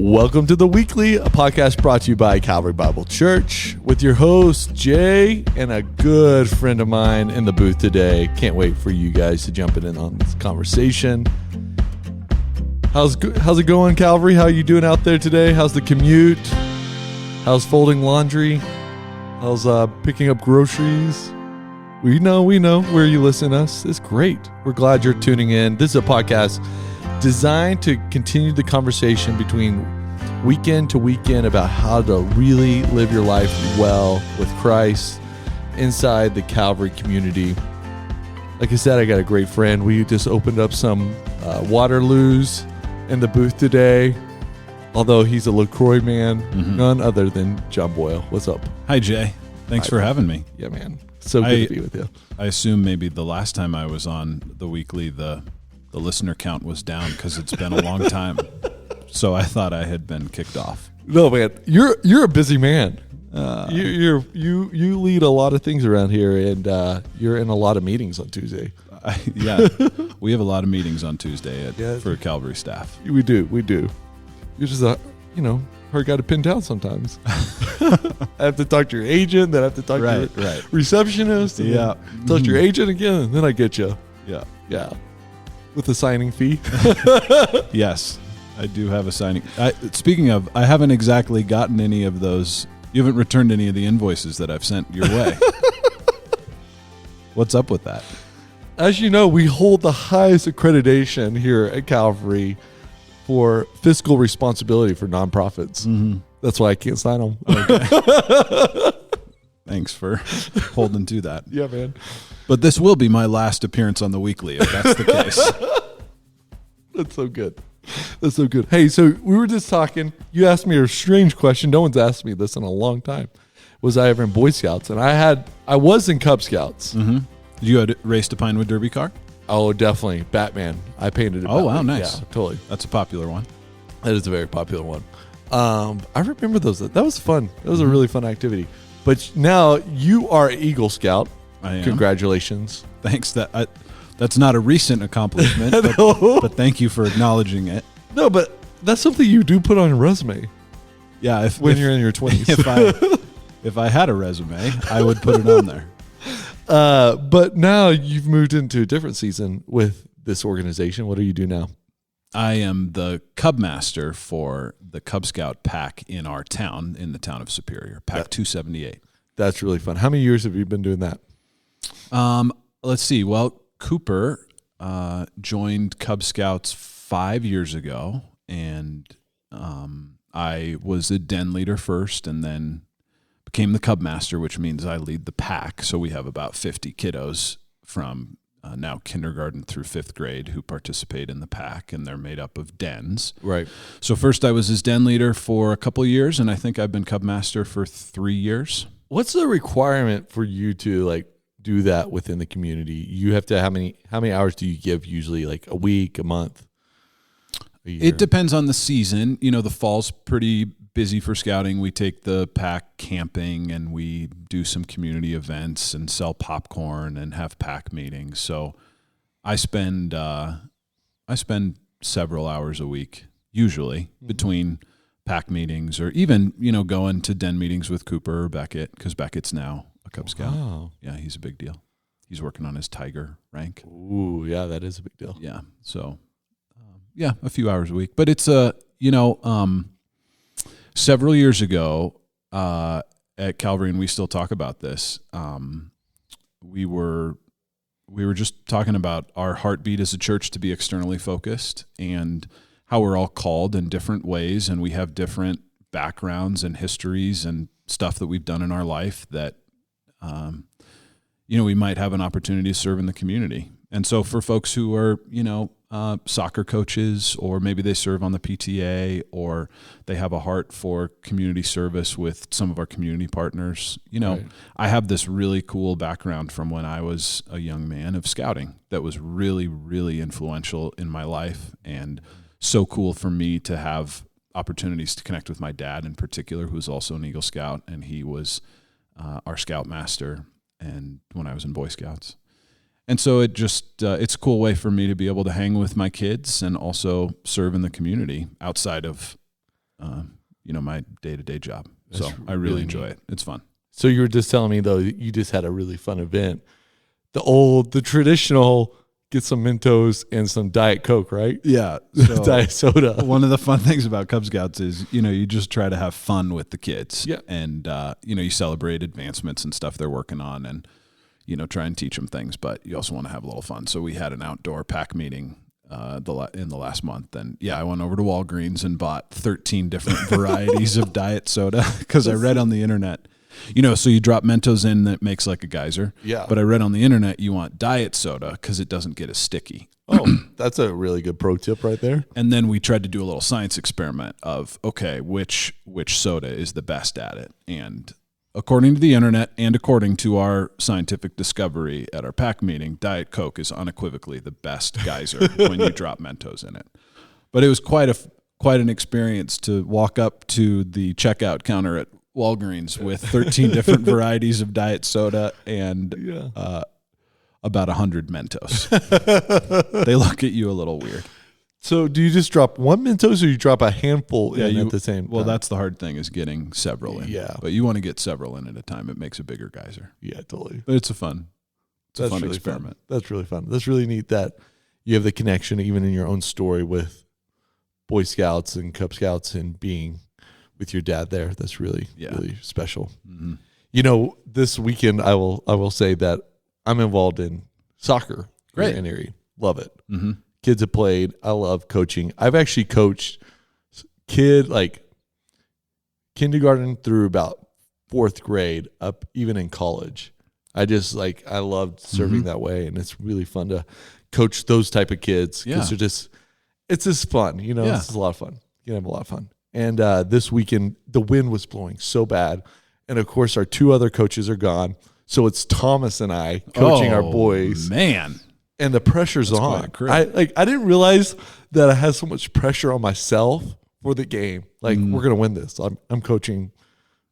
Welcome to The Weekly, a podcast brought to you by Calvary Bible Church with your host, Jay, and a good friend of mine in the booth today. Can't wait for you guys to jump in on this conversation. How's it going, Calvary? How are you doing out there today? How's the commute? How's folding laundry? How's picking up groceries? We know where you listen to us. It's great. We're glad you're tuning in. This is a podcast designed to continue the conversation between weekend to weekend about how to really live your life well with Christ inside the Calvary community. Like I said, I got a great friend. We just opened up some Waterloos in the booth today, although he's a LaCroix man, none other than John Boyle. What's up? Hi, Jay. Thanks for having me. Yeah, man. So good to be with you. I assume maybe the last time I was on The Weekly, the listener count was down because it's been a long time. So I thought I had been kicked off. No, man. You're a busy man. You lead a lot of things around here, and you're in a lot of meetings on Tuesday. Yeah, we have a lot of meetings on Tuesday for Calvary staff. We do. You're just a hard guy to pin down sometimes. I have to talk to your agent, then I have to talk to your receptionist. Yeah, talk to your agent again, and then I get you. Yeah. With a signing fee. Yes, I do have a signing. Speaking of, I haven't exactly gotten any of those. You haven't returned any of the invoices that I've sent your way. What's up with that? As you know, we hold the highest accreditation here at Calvary for fiscal responsibility for nonprofits. That's why I can't sign them. Okay. Thanks for holding to that. Yeah, man. But this will be my last appearance on The Weekly, if that's the case. That's so good. Hey, so we were just talking. You asked me a strange question. No one's asked me this in a long time. Was I ever in Boy Scouts? And I was in Cub Scouts. You had raced a Pinewood Derby car? Oh, definitely. Batman. I painted it. Oh, wow, nice. Yeah, totally. That's a popular one. That is a very popular one. I remember those. That was fun. That was a really fun activity. But now you are an Eagle Scout. I am. Congratulations. Thanks. That's not a recent accomplishment, but thank you for acknowledging it. No, but that's something you do put on your resume. Yeah, when you're in your 20s. If I had a resume, I would put it on there. But now you've moved into a different season with this organization. What do you do now? I am the Cub Master for the Cub Scout pack in our town, in the town of Superior, Pack 278. That's really fun. How many years have you been doing that? Let's see. Well, Cooper joined Cub Scouts 5 years ago, and I was a den leader first, and then became the Cub Master, which means I lead the pack. So we have about 50 kiddos from now kindergarten through 5th grade who participate in the pack, and they're made up of dens. Right. So first I was his den leader for a couple of years, and I think I've been Cub Master for 3 years. What's the requirement for you to do that within the community? You have to, how many hours do you give usually, like a week, a month, a year? It depends on the season. The fall's pretty busy for scouting. We take the pack camping, and we do some community events and sell popcorn and have pack meetings. So I spend several hours a week usually between pack meetings, or even going to den meetings with Cooper or Beckett, because Beckett's now a Cub Scout. Wow. Yeah, he's a big deal. He's working on his Tiger rank. Ooh, yeah, that is a big deal. Yeah, so a few hours a week, but it's several years ago at Calvary, and we still talk about this. We were just talking about our heartbeat as a church to be externally focused, and how we're all called in different ways, and we have different backgrounds and histories and stuff that we've done in our life that we might have an opportunity to serve in the community. And so for folks who are soccer coaches, or maybe they serve on the PTA, or they have a heart for community service with some of our community partners, right. I have this really cool background from when I was a young man of scouting that was really, really influential in my life, and so cool for me to have opportunities to connect with my dad in particular, who's also an Eagle Scout, and he was our Scout Master and when I was in Boy Scouts. And so it just it's a cool way for me to be able to hang with my kids and also serve in the community outside of my day-to-day job. So I really enjoy it. It's fun. So you were just telling me, though, you just had a really fun event. The traditional, get some Mentos and some Diet Coke, right? Yeah. So Diet soda. One of the fun things about Cub Scouts is, you just try to have fun with the kids. Yeah. And, you celebrate advancements and stuff they're working on and, try and teach them things, but you also want to have a little fun. So we had an outdoor pack meeting in the last month. And I went over to Walgreens and bought 13 different varieties of diet soda because I read on the internet, so you drop Mentos in that makes like a geyser. Yeah. But I read on the internet you want diet soda because it doesn't get as sticky. Oh, that's a really good pro tip right there. And then we tried to do a little science experiment of, okay, which soda is the best at it? And according to the internet and according to our scientific discovery at our pack meeting, Diet Coke is unequivocally the best geyser when you drop Mentos in it. But it was quite an experience to walk up to the checkout counter at Walgreens with 13 different varieties of diet soda and about 100 Mentos. They look at you a little weird. So do you just drop one Mentos or you drop a handful in at the same time? Well, that's the hard thing is getting several in. Yeah. But you want to get several in at a time. It makes a bigger geyser. Yeah, totally. But it's a fun really experiment. Fun. That's really fun. That's really neat that you have the connection even in your own story with Boy Scouts and Cub Scouts and being with your dad there. That's really, really special. Mm-hmm. This weekend I will say that I'm involved in soccer. Great. In Erie. Love it. Mm-hmm. Kids have played. I love coaching. I've actually coached kindergarten through about 4th grade up even in college. I loved serving that way, and it's really fun to coach those type of kids because it's just fun. It's just a lot of fun. You can have a lot of fun. And this weekend, the wind was blowing so bad. And of course, our 2 other coaches are gone. So it's Thomas and I coaching our boys. Man. And the pressure's on. I didn't realize that I had so much pressure on myself for the game. We're gonna win this. I'm coaching.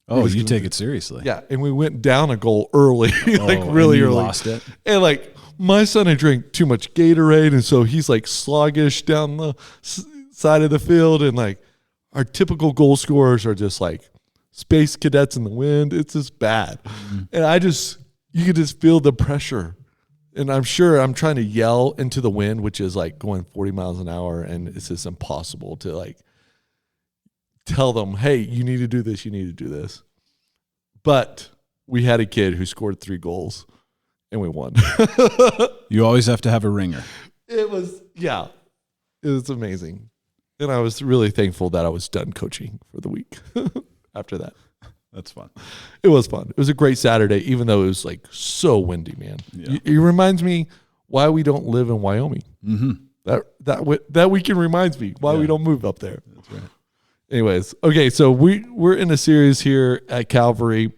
Oh, you take it seriously. Yeah, and we went down a goal early, really early. Lost it. And my son had drank too much Gatorade, and so he's sluggish down the side of the field, and our typical goal scorers are just space cadets in the wind. It's just bad, and you could just feel the pressure. And I'm sure I'm trying to yell into the wind, which is going 40 miles an hour, and it's just impossible to tell them, hey, you need to do this, you need to do this. But we had a kid who scored 3 goals, and we won. You always have to have a ringer. It was amazing. And I was really thankful that I was done coaching for the week after that. That's fun. It was fun. It was a great Saturday, even though it was so windy, man. Yeah. It reminds me why we don't live in Wyoming. Mm-hmm. That weekend reminds me why we don't move up there. That's right. Anyways, okay, so we're in a series here at Calvary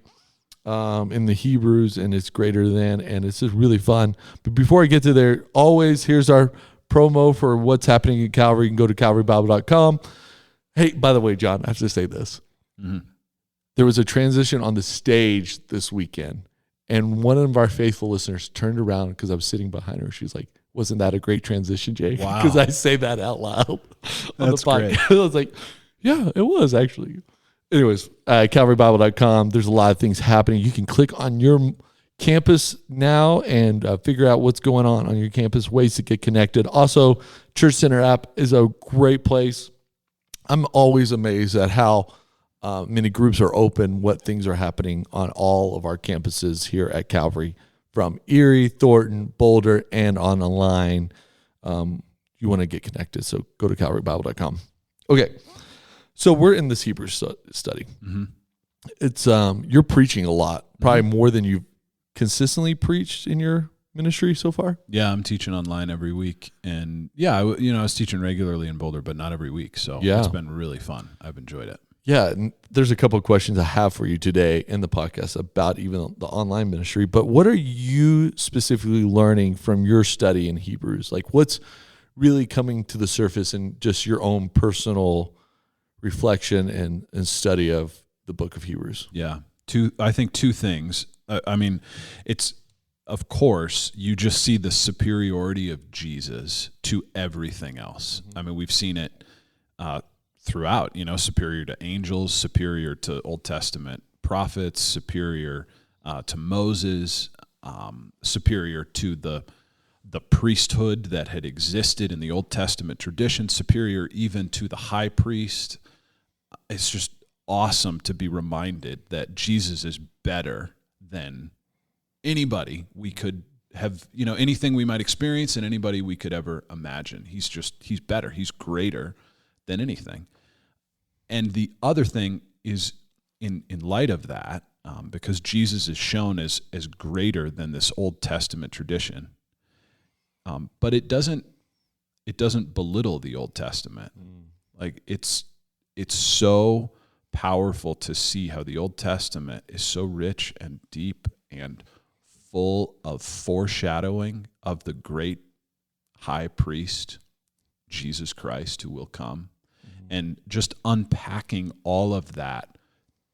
in the Hebrews, and it's greater than, and it's just really fun. But before I get to there, always here's our promo for what's happening at Calvary. You can go to calvarybible.com. Hey, by the way, John, I have to say this. Mm-hmm. There was a transition on the stage this weekend, and one of our faithful listeners turned around because I was sitting behind her. She's like, wasn't that a great transition, Jay? Wow. Because I say that out loud on That's the podcast. great. I was like, yeah, it was actually. Anyways, calvarybible.com. There's a lot of things happening. You can click on your campus now and figure out what's going on your campus, ways to get connected. Also, Church Center app is a great place. I'm always amazed at how many groups are open, what things are happening on all of our campuses here at Calvary, from Erie, Thornton, Boulder, and online. You want to get connected, so go to calvarybible.com. Okay, so we're in this Hebrew study. Mm-hmm. It's you're preaching a lot, probably more than you've consistently preached in your ministry so far. Yeah, I'm teaching online every week, and I was teaching regularly in Boulder, but not every week. So it's been really fun. I've enjoyed it. Yeah, and there's a couple of questions I have for you today in the podcast about even the online ministry. But what are you specifically learning from your study in Hebrews? What's really coming to the surface in just your own personal reflection and study of the book of Hebrews? Yeah, I think two things. It's, of course, you just see the superiority of Jesus to everything else. Mm-hmm. We've seen it throughout, superior to angels, superior to Old Testament prophets, superior to Moses, superior to the priesthood that had existed in the Old Testament tradition, superior even to the high priest. It's just awesome to be reminded that Jesus is better than anybody we could have, anything we might experience and anybody we could ever imagine. He's better. He's greater than anything. And the other thing is, in light of that, because Jesus is shown as greater than this Old Testament tradition, but it doesn't belittle the Old Testament. Like it's so powerful to see how the Old Testament is so rich and deep and full of foreshadowing of the great high priest, Jesus Christ, who will come, and just unpacking all of that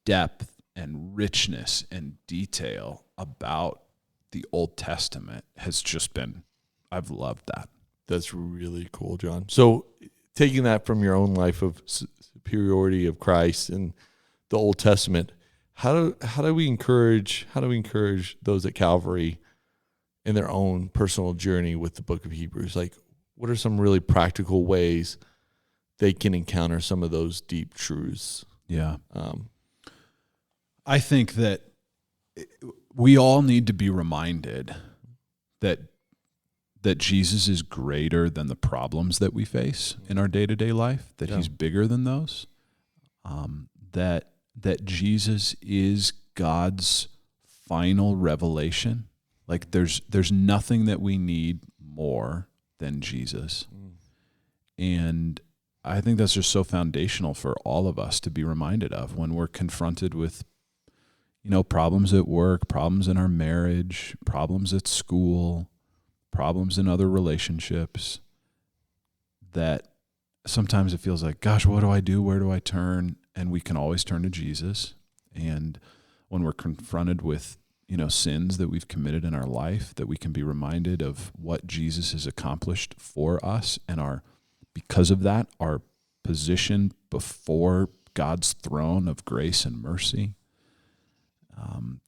depth and richness and detail about the Old Testament has just been, I've loved that. That's really cool, John. So taking that from your own life of superiority of Christ and the Old Testament, how do we encourage those at Calvary in their own personal journey with the book of Hebrews? Like, what are some really practical ways they can encounter some of those deep truths? Yeah. I think that we all need to be reminded that Jesus is greater than the problems that we face in our day-to-day life, that he's bigger than those, that Jesus is God's final revelation. Like there's nothing that we need more than Jesus. And I think that's just so foundational for all of us to be reminded of when we're confronted with, problems at work, problems in our marriage, problems at school, problems in other relationships, that sometimes it feels like, gosh, what do I do? Where do I turn? And we can always turn to Jesus. And when we're confronted with, sins that we've committed in our life, that we can be reminded of what Jesus has accomplished for us, and because of that, our position before God's throne of grace and mercy,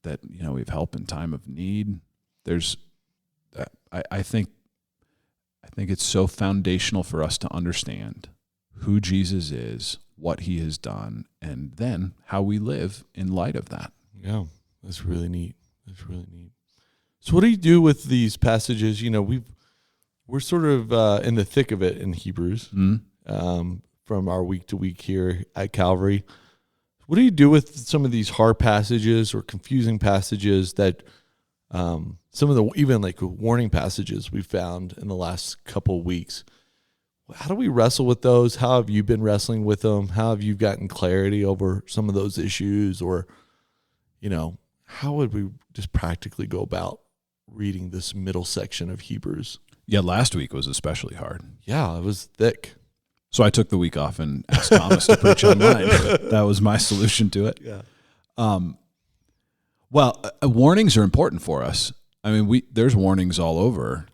that, we have help in time of need. I think it's so foundational for us to understand who Jesus is, what he has done, and then how we live in light of that. Yeah, that's really neat. So what do you do with these passages? We're sort of in the thick of it in Hebrews, from our week to week here at Calvary. What do you do with some of these hard passages or confusing passages that some of the even like warning passages we found in the last couple of weeks? How do we wrestle with those? How have you been wrestling with them? How have you gotten clarity over some of those issues? Or, how would we just practically go about reading this middle section of Hebrews? Yeah, last week was especially hard. Yeah, it was thick. So I took the week off and asked Thomas to preach online. That was my solution to it. Yeah. Warnings are important for us. I mean, there's warnings all over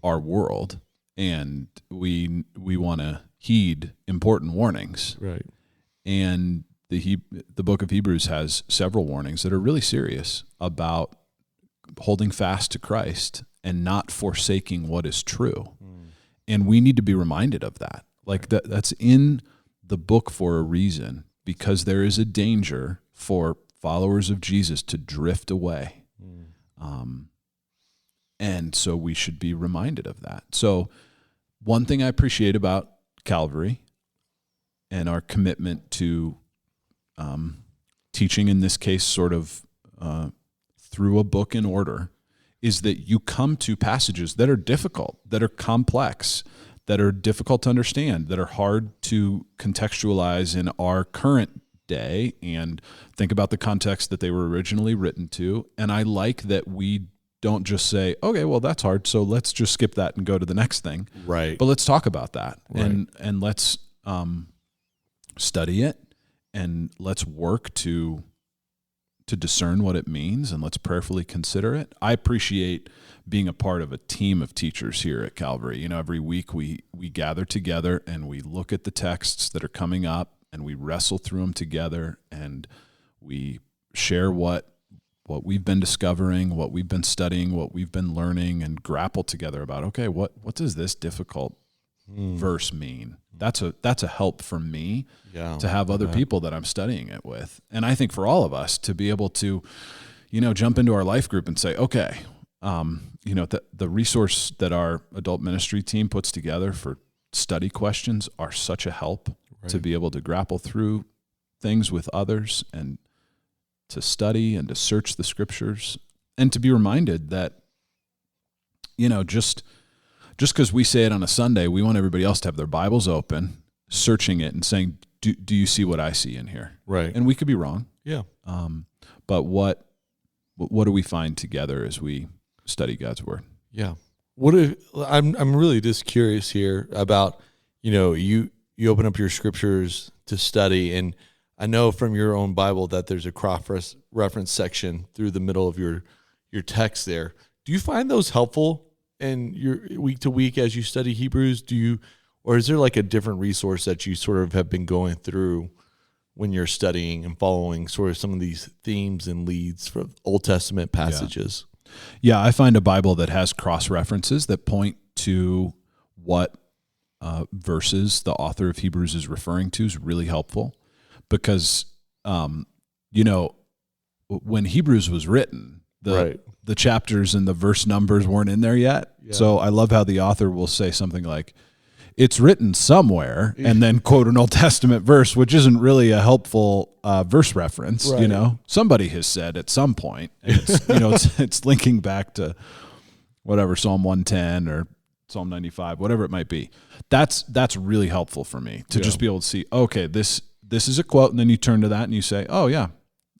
our world, and we want to heed important warnings. Right. And the book of Hebrews has several warnings that are really serious about holding fast to Christ and not forsaking what is true. And we need to be reminded of that. Like that's in the book for a reason, because there is a danger for followers of Jesus to drift away. And so we should be reminded of that. So one thing I appreciate about Calvary and our commitment to teaching, in this case, sort of through a book in order, is that you come to passages that are difficult, that are complex, that are difficult to understand, that are hard to contextualize in our current day and think about the context that they were originally written to. And I like that we don't just say, okay, well, that's hard, so let's just skip that and go to the next thing. Right. But let's talk about that. Right. And let's study it, and let's work to to discern what it means, and let's prayerfully consider it. I appreciate being a part of a team of teachers here at Calvary. You know, every week we gather together and we look at the texts that are coming up and we wrestle through them together, and we share what we've been discovering, what we've been studying, what we've been learning, and grapple together about, okay, what does this difficult verse mean? That's a help for me to have other people that I'm studying it with. And I think for all of us to be able to, you know, jump into our life group and say, okay, you know, the resource that our adult ministry team puts together for study questions are such a help to be able to grapple through things with others and to study and to search the scriptures, and to be reminded that, you know, just because we say it on a Sunday, we want everybody else to have their Bibles open, searching it and saying, do you see what I see in here? Right. And we could be wrong. Yeah. But what do we find together as we study God's word? Yeah. I'm really just curious here about, you know, you open up your scriptures to study, and I know from your own Bible that there's a cross-reference section through the middle of your text there. Do you find those helpful in your week to week as you study Hebrews? Or is there like a different resource that you sort of have been going through when you're studying and following sort of some of these themes and leads from Old Testament passages? Yeah, I find a Bible that has cross-references that point to what verses the author of Hebrews is referring to is really helpful. Because, you know, when Hebrews was written, the chapters and the verse numbers weren't in there yet. Yeah. So I love how the author will say something like, it's written somewhere, and then quote an Old Testament verse, which isn't really a helpful verse reference. Right. You know, somebody has said at some point, and it's, you know, it's linking back to whatever, Psalm 110 or Psalm 95, whatever it might be. That's really helpful for me to just be able to see, okay, this is a quote, and then you turn to that and you say, oh yeah,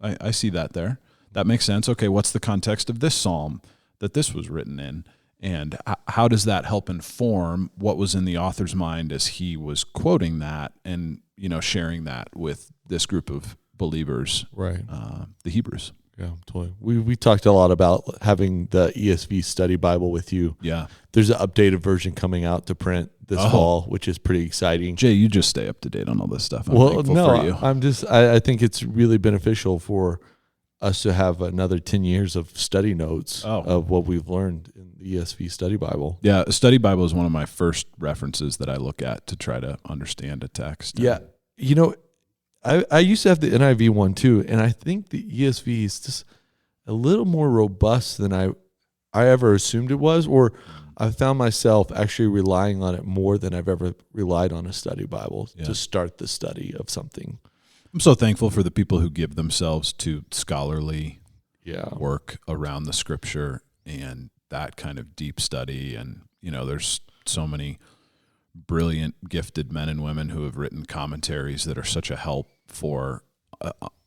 I see that there. That makes sense. Okay, what's the context of this psalm that this was written in? And how does that help inform what was in the author's mind as he was quoting that and, you know, sharing that with this group of believers, the Hebrews? Yeah, totally. We talked a lot about having the ESV study Bible with you. Yeah. There's an updated version coming out to print this fall, which is pretty exciting. Jay, you just stay up to date on all this stuff. I think it's really beneficial for us to have another 10 years of study notes of what we've learned in the ESV study Bible. Yeah, a study Bible is one of my first references that I look at to try to understand a text. Yeah. You know, I used to have the NIV one too, and I think the ESV is just a little more robust than I ever assumed it was, or I found myself actually relying on it more than I've ever relied on a study Bible to start the study of something. I'm so thankful for the people who give themselves to scholarly work around the scripture and that kind of deep study. And, you know, there's so many brilliant, gifted men and women who have written commentaries that are such a help for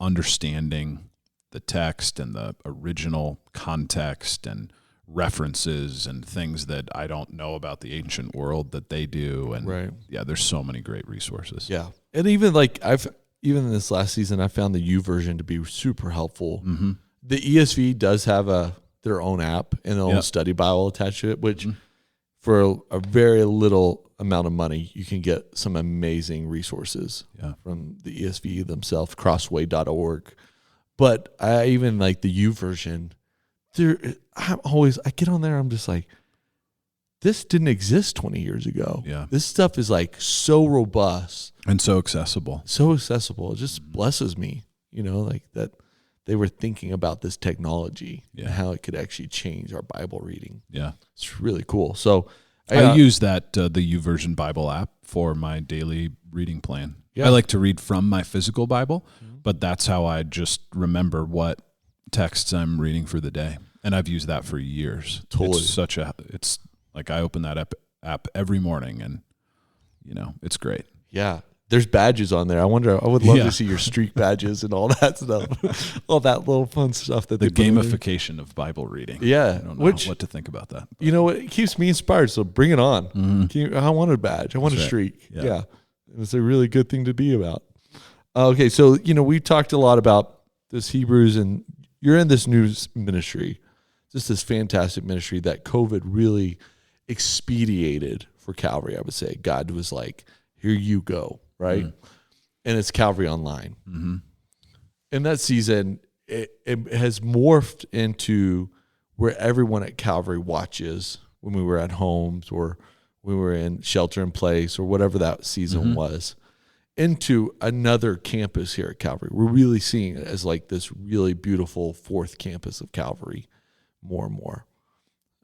understanding the text and the original context and references and things that I don't know about the ancient world that they do. And there's so many great resources. Yeah. And even like even in this last season, I found the U version to be super helpful. Mm-hmm. The ESV does have their own app and their own study Bible attached to it, which for a very little amount of money, you can get some amazing resources from the ESV themselves, crossway.org. But I even like the U version. I get on there, I'm just like, this didn't exist 20 years ago. Yeah. This stuff is like so robust. And so accessible. It just blesses me, you know, like that they were thinking about this technology and how it could actually change our Bible reading. Yeah. It's really cool. So I use that, the YouVersion Bible app for my daily reading plan. Yeah. I like to read from my physical Bible, but that's how I just remember what texts I'm reading for the day. And I've used that for years. Totally. It's like I open that app every morning and, you know, it's great. Yeah. There's badges on there. I would love to see your streak badges and all that stuff. All that little fun stuff that the gamification of Bible reading. Yeah. I don't know what to think about that. You know, it keeps me inspired. So bring it on. Mm-hmm. I want a badge. I want a streak. Yeah. It's a really good thing to be about. Okay. So, you know, we talked a lot about this Hebrews, and you're in this new ministry, just this fantastic ministry that COVID really expedited for Calvary, I would say. God was like, here you go, right? Mm-hmm. And it's Calvary Online. Mm-hmm. In that season, it has morphed into where everyone at Calvary watches when we were at homes or we were in shelter in place or whatever that season mm-hmm. was, into another campus here at Calvary. We're really seeing it as like this really beautiful fourth campus of Calvary more and more.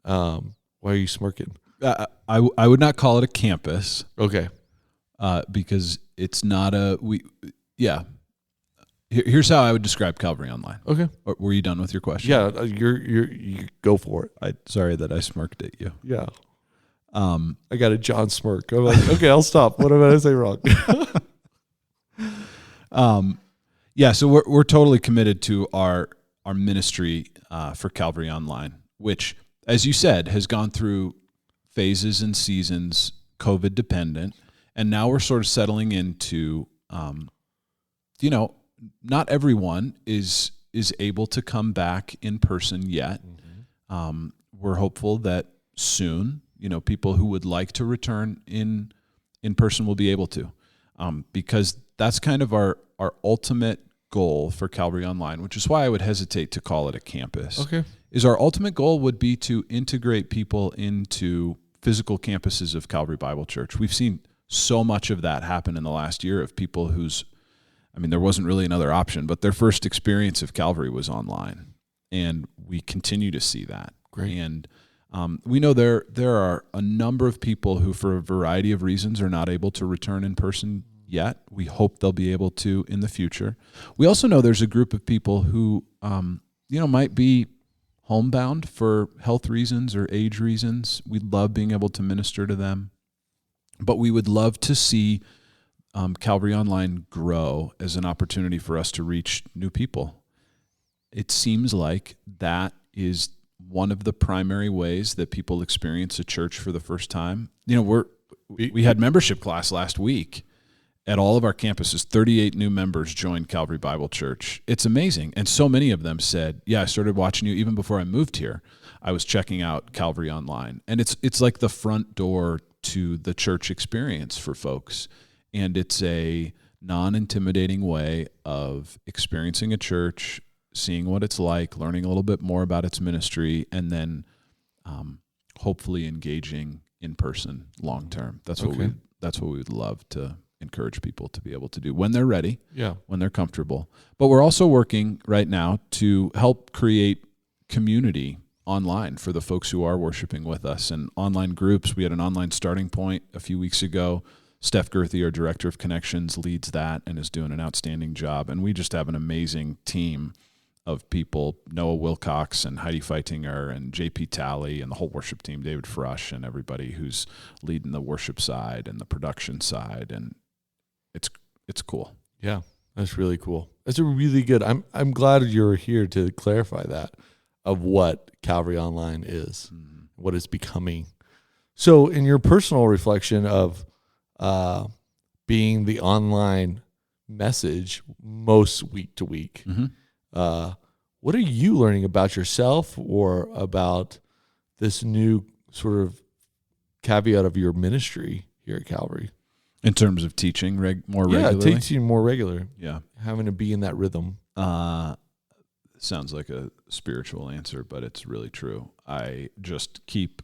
Why are you smirking? I would not call it a campus. Okay. Because it's not Here's how I would describe Calvary Online. Okay. Or were you done with your question? Yeah, you go for it. Sorry that I smirked at you. Yeah. I got a John smirk. I'm like, okay, I'll stop. What did I say wrong? Yeah, so we're totally committed to our ministry for Calvary Online, which, as you said, has gone through phases and seasons, COVID dependent, and now we're sort of settling into, not everyone is able to come back in person yet. Mm-hmm. We're hopeful that soon, people who would like to return in person will be able to, because that's kind of our ultimate goal for Calvary Online, which is why I would hesitate to call it a campus. Okay. Is our ultimate goal would be to integrate people into physical campuses of Calvary Bible Church. We've seen so much of that happen in the last year of people there wasn't really another option, but their first experience of Calvary was online. And we continue to see that. Great. And we know there are a number of people who, for a variety of reasons, are not able to return in person yet. We hope they'll be able to in the future. We also know there's a group of people who, might be homebound for health reasons or age reasons. We'd love being able to minister to them. But we would love to see Calvary Online grow as an opportunity for us to reach new people. It seems like that is one of the primary ways that people experience a church for the first time. We had membership class last week at all of our campuses. 38 new members joined Calvary Bible Church. It's amazing. And so many of them said, yeah, I started watching you even before I moved here. I was checking out Calvary Online. And it's like the front door to the church experience for folks. And it's a non-intimidating way of experiencing a church, seeing what it's like, learning a little bit more about its ministry, and then hopefully engaging in person long term. That's what we would love to encourage people to be able to do when they're ready, when they're comfortable. But we're also working right now to help create community online for the folks who are worshiping with us, and online groups. We had an online starting point a few weeks ago. Steph Gerthy, our Director of Connections, leads that and is doing an outstanding job. And we just have an amazing team of people, Noah Wilcox and Heidi Feitinger and JP Talley and the whole worship team, David Frush, and everybody who's leading the worship side and the production side. And it's cool. Yeah, that's really cool. That's a really good. I'm glad you're here to clarify that, of what Calvary Online is, what it's becoming. So in your personal reflection of being the online message most week to week, what are you learning about yourself or about this new sort of caveat of your ministry here at Calvary? In terms of teaching more regularly? Yeah, teaching more regular. Yeah. Having to be in that rhythm. Sounds like a spiritual answer, but it's really true. I just keep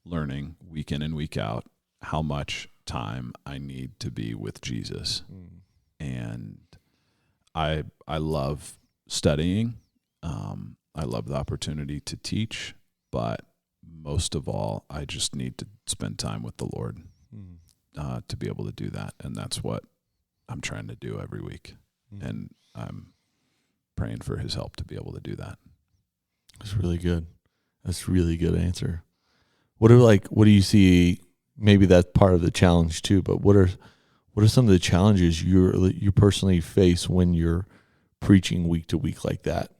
learning week in and week out how much time I need to be with Jesus. And I love studying. I love the opportunity to teach, but most of all, I just need to spend time with the Lord to be able to do that. And that's what I'm trying to do every week. And I'm praying for his help to be able to do that. That's really good. That's a really good answer. What do you see? Maybe that's part of the challenge too, but what are some of the challenges you personally face when you're preaching week to week like that?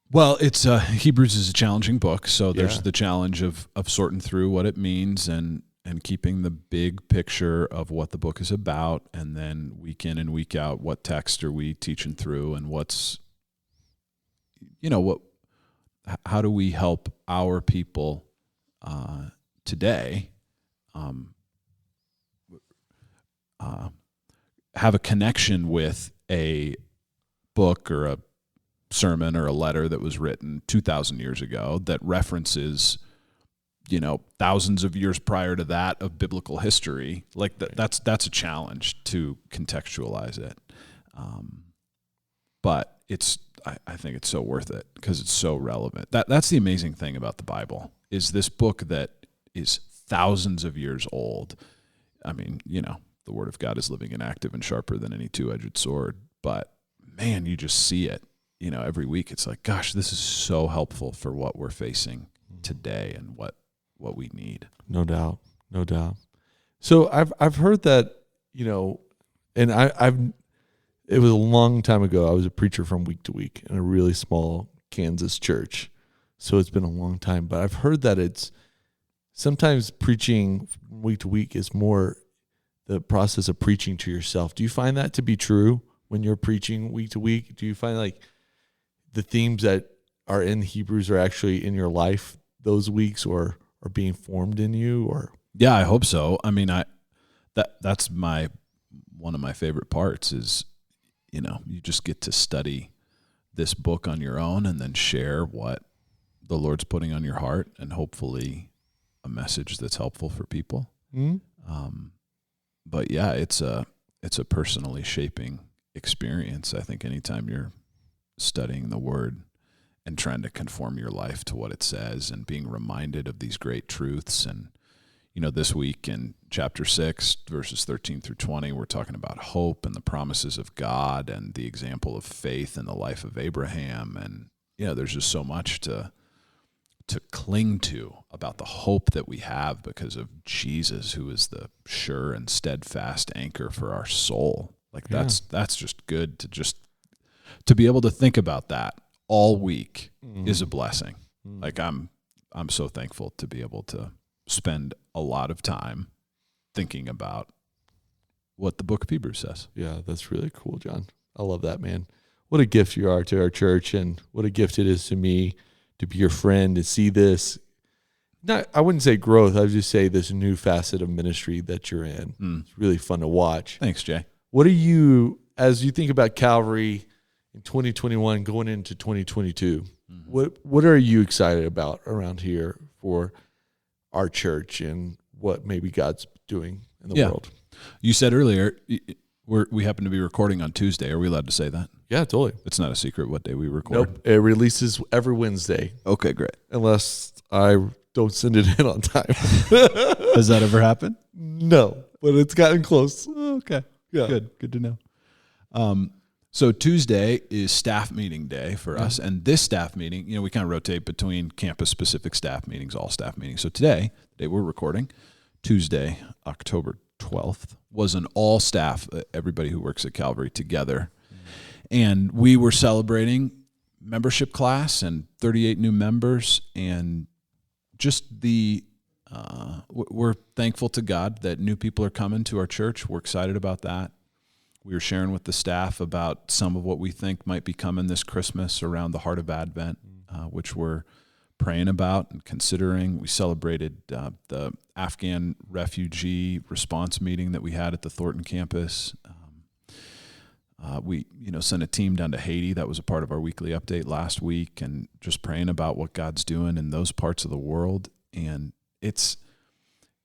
Well, it's Hebrews is a challenging book, so there's the challenge of sorting through what it means and and keeping the big picture of what the book is about, and then week in and week out, what text are we teaching through, and what's, how do we help our people today have a connection with a book or a sermon or a letter that was written 2,000 years ago that references, thousands of years prior to that of biblical history. Like that's a challenge to contextualize it. But I think it's so worth it because it's so relevant. That's the amazing thing about the Bible is this book that is thousands of years old. I mean, the Word of God is living and active and sharper than any two-edged sword. But man, you just see it, every week. It's like, gosh, this is so helpful for what we're facing today and what we need. No doubt. So I've heard that, and it was a long time ago. I was a preacher from week to week in a really small Kansas church. So it's been a long time, but I've heard that it's sometimes preaching week to week is more the process of preaching to yourself. Do you find that to be true when you're preaching week to week? Do you find like the themes that are in Hebrews are actually in your life those weeks or are being formed in you? Or yeah, I hope so. I mean, that's one of my favorite parts is, you just get to study this book on your own and then share what the Lord's putting on your heart and hopefully a message that's helpful for people. Mm-hmm. But yeah, it's a personally shaping experience. I think anytime you're studying the Word and trying to conform your life to what it says and being reminded of these great truths. And, this week in chapter 6, verses 13 through 20, we're talking about hope and the promises of God and the example of faith in the life of Abraham. And, there's just so much to cling to about the hope that we have because of Jesus, who is the sure and steadfast anchor for our soul. Like that's just good to be able to think about that all week is a blessing. Like I'm so thankful to be able to spend a lot of time thinking about what the book of Hebrews says. Yeah, that's really cool, John. I love that, man. What a gift you are to our church, and what a gift it is to me to be your friend, to see this. I wouldn't say growth. I would just say this new facet of ministry that you're in. It's really fun to watch. Thanks, Jay. What are you, as you think about Calvary in 2021 going into 2022, what are you excited about around here for our church and what maybe God's doing in the world? You said earlier we happen to be recording on Tuesday. Are we allowed to say that? Yeah, totally. It's not a secret what day we record. Nope. It releases every Wednesday. Okay, great. Unless I don't send it in on time. Has that ever happened? No, but it's gotten close. Okay. Yeah. Good to know. So Tuesday is staff meeting day for us. And this staff meeting, we kind of rotate between campus-specific staff meetings, all staff meetings. So today, the day we're recording, Tuesday, October 12th, was an all staff, everybody who works at Calvary together. And we were celebrating membership class and 38 new members, and just we're thankful to God that new people are coming to our church. We're excited about that. We were sharing with the staff about some of what we think might be coming this Christmas around the heart of Advent, which we're praying about and considering. We celebrated the Afghan refugee response meeting that we had at the Thornton campus. We sent a team down to Haiti. That was a part of our weekly update last week, and just praying about what God's doing in those parts of the world. And it's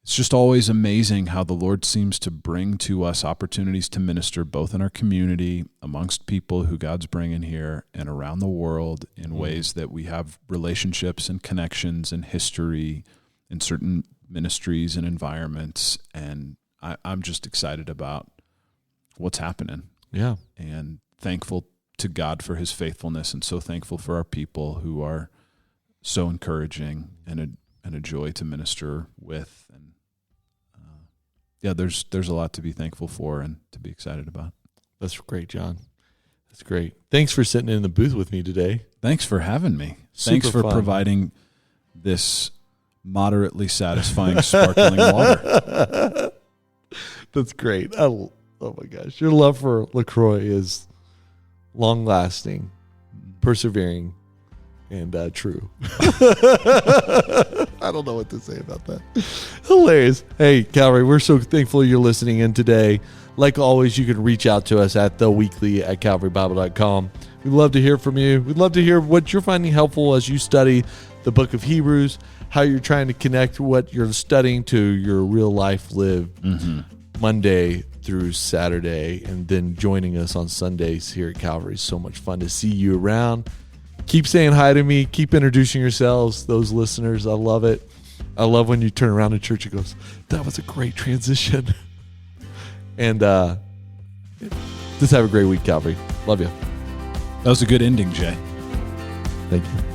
just always amazing how the Lord seems to bring to us opportunities to minister both in our community, amongst people who God's bringing here, and around the world in ways that we have relationships and connections and history in certain ministries and environments. And I'm just excited about what's happening. Yeah. And thankful to God for his faithfulness, and so thankful for our people who are so encouraging and a joy to minister with. And there's a lot to be thankful for and to be excited about. That's great, John. That's great. Thanks for sitting in the booth with me today. Thanks for having me. Super Thanks for fun. providing this moderately satisfying sparkling water. That's great. Oh my gosh. Your love for LaCroix is long lasting, persevering, and true. I don't know what to say about that. Hilarious. Hey, Calvary, we're so thankful you're listening in today. Like always, you can reach out to us at theweekly@calvarybible.com. We'd love to hear from you. We'd love to hear what you're finding helpful as you study the book of Hebrews, how you're trying to connect what you're studying to your real life lived Monday through Saturday, and then joining us on Sundays here at Calvary. So much fun to see you around. Keep saying hi to me. Keep introducing yourselves, those listeners. I love it. I love when you turn around in church and goes, that was a great transition. And just have a great week, Calvary. Love you. That was a good ending, Jay. Thank you.